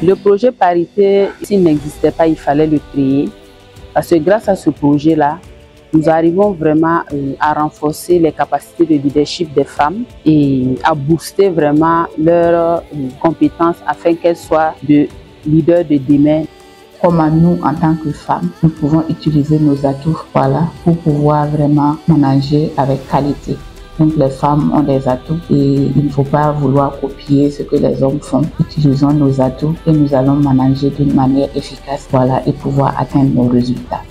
Le projet parité, s'il n'existait pas, il fallait le créer. Parce que grâce à ce projet-là, nous arrivons vraiment à renforcer les capacités de leadership des femmes et à booster vraiment leurs compétences afin qu'elles soient de leaders de demain. Comme à nous, en tant que femmes, nous pouvons utiliser nos atouts pour pouvoir vraiment manager avec qualité. Donc les femmes ont des atouts et il ne faut pas vouloir copier ce que les hommes font. Utilisons nos atouts et nous allons manager d'une manière efficace et pouvoir atteindre nos résultats.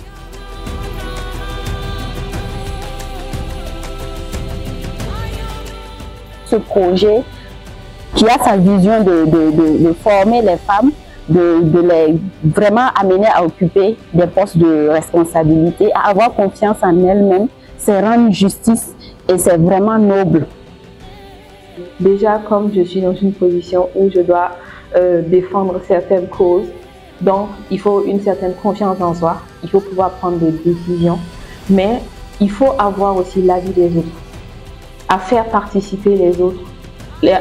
Ce projet qui a sa vision de former les femmes, de les vraiment amener à occuper des postes de responsabilité, à avoir confiance en elles-mêmes, c'est rendre justice et c'est vraiment noble. Déjà, comme je suis dans une position où je dois défendre certaines causes, donc il faut une certaine confiance en soi, il faut pouvoir prendre des décisions, mais il faut avoir aussi l'avis des autres, à faire participer les autres,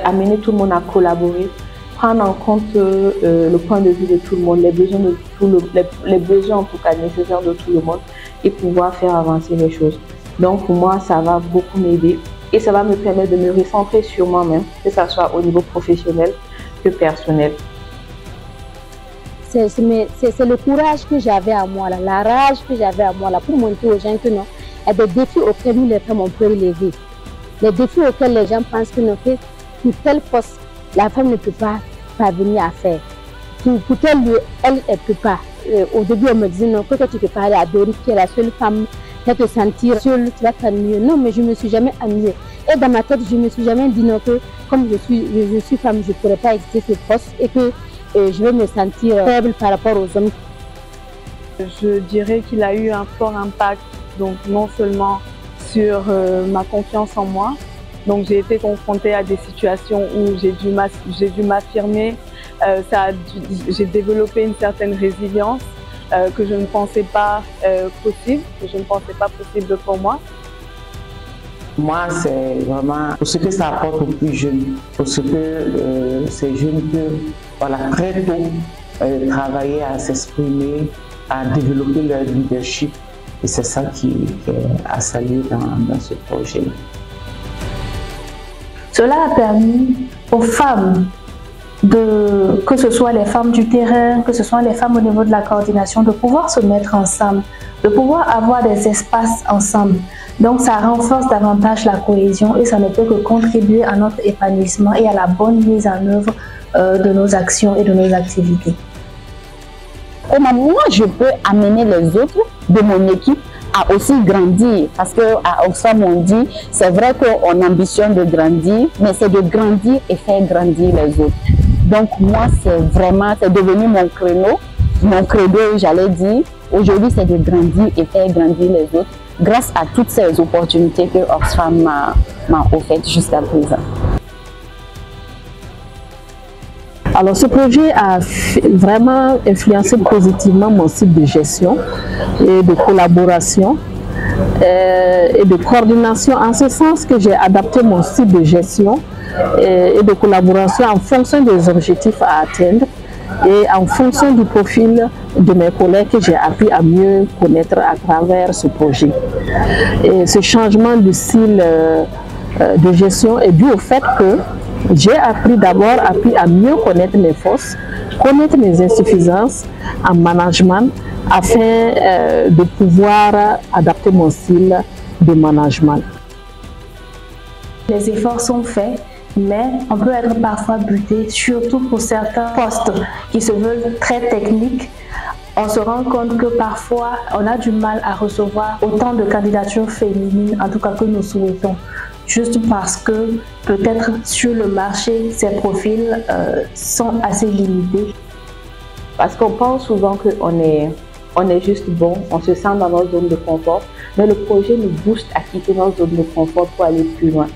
amener tout le monde à collaborer, prendre en compte le point de vue de tout le monde, les besoins les besoins en tout cas nécessaires de tout le monde et pouvoir faire avancer les choses. Donc pour moi, ça va beaucoup m'aider et ça va me permettre de me recentrer sur moi-même, que ce soit au niveau professionnel que personnel. C'est le courage que j'avais à moi, la rage que j'avais à moi pour montrer aux gens que non, il y a des défis auxquels nous les femmes on peut relever. Les défis auxquels les gens pensent que non, pour tel poste, la femme ne peut pas parvenir à faire. Pour tel lieu, elle ne peut pas. Au début, on me disait non, que tu ne peux pas aller à Dori, qui est la seule femme, tu vas te sentir seule, tu vas t'ennuyer. Non, mais je ne me suis jamais ennuyée. Et dans ma tête, je ne me suis jamais dit non, que comme je suis femme, je ne pourrais pas exercer ce poste et que je vais me sentir faible par rapport aux hommes. Je dirais qu'il a eu un fort impact, donc non seulement sur ma confiance en moi. Donc j'ai été confrontée à des situations où j'ai dû m'affirmer. J'ai développé une certaine résilience que je ne pensais pas possible, pour moi. Moi, c'est vraiment pour ce que ça apporte aux plus jeunes, pour ce que ces jeunes peuvent très tôt travailler à s'exprimer, à développer leur leadership. Et c'est ça qui est à saluer dans ce projet. Cela a permis aux femmes, que ce soit les femmes du terrain, que ce soit les femmes au niveau de la coordination, de pouvoir se mettre ensemble, de pouvoir avoir des espaces ensemble. Donc ça renforce davantage la cohésion et ça ne peut que contribuer à notre épanouissement et à la bonne mise en œuvre de nos actions et de nos activités. Comment moi je peux amener les autres de mon équipe à aussi grandir, parce qu'à Oxfam on dit, c'est vrai qu'on ambitionne de grandir, mais c'est de grandir et faire grandir les autres. Donc moi c'est devenu mon créneau, mon credo j'allais dire, aujourd'hui c'est de grandir et faire grandir les autres, grâce à toutes ces opportunités que Oxfam m'a offertes jusqu'à présent. Alors ce projet a vraiment influencé positivement mon style de gestion et de collaboration et de coordination, en ce sens que j'ai adapté mon style de gestion et de collaboration en fonction des objectifs à atteindre et en fonction du profil de mes collègues que j'ai appris à mieux connaître à travers ce projet. Et ce changement de style de gestion est dû au fait que j'ai d'abord appris à mieux connaître mes forces, connaître mes insuffisances en management afin de pouvoir adapter mon style de management. Les efforts sont faits, mais on peut être parfois buté, surtout pour certains postes qui se veulent très techniques. On se rend compte que parfois on a du mal à recevoir autant de candidatures féminines, en tout cas que nous souhaitons. Juste parce que peut-être sur le marché, ces profils sont assez limités. Parce qu'on pense souvent qu'on est juste bon, on se sent dans notre zone de confort, mais le projet nous booste à quitter notre zone de confort pour aller plus loin.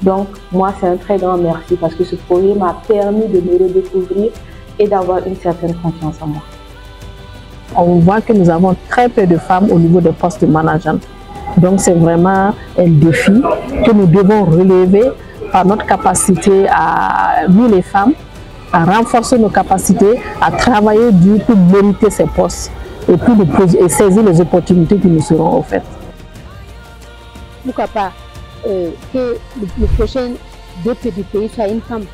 Donc moi, c'est un très grand merci parce que ce projet m'a permis de me redécouvrir et d'avoir une certaine confiance en moi. On voit que nous avons très peu de femmes au niveau des postes de management. Donc c'est vraiment un défi que nous devons relever par notre capacité à, nous les femmes, à renforcer nos capacités, à travailler dur pour mériter ces postes et saisir les opportunités qui nous seront offertes. Pourquoi pas que le prochain DP du pays soit une femme?